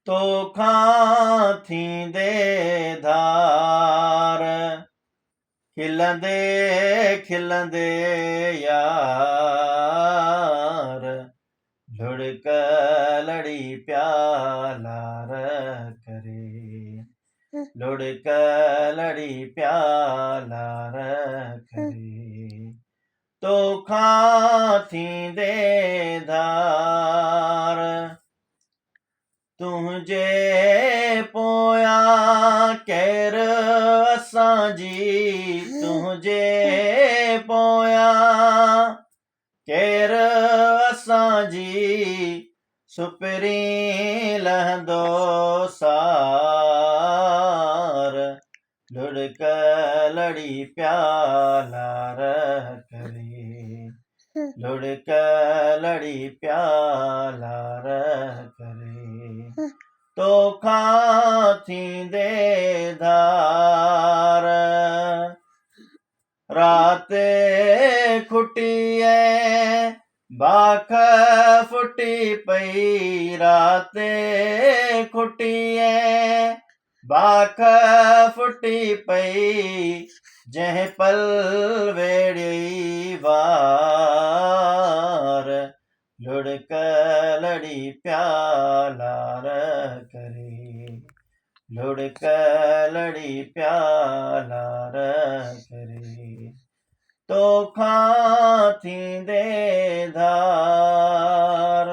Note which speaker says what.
Speaker 1: तोखां थींदे धार खिलंदे खिलंदे यार लुढ़क लड़ी प्यालार करे लुढ़क लड़ी प्यालार करे तोखां थींदे धार तुंहिंजे पोयां केर असांजी तुंहिंजे पोयां केर असांजी सुपरी लहंदो सार लुढ़क लड़ी प्यालार करे लुढ़क लड़ी प्यालार करे तोखां थींदे धार रात खुटी बाख फुटी पई रात खुटी बाख फुटी पई जंहिं पल वेड़ी वार लुढ़क लड़ी प्यालार करे लुढ़क लड़ी प्यालार करे तोखां थींदे धार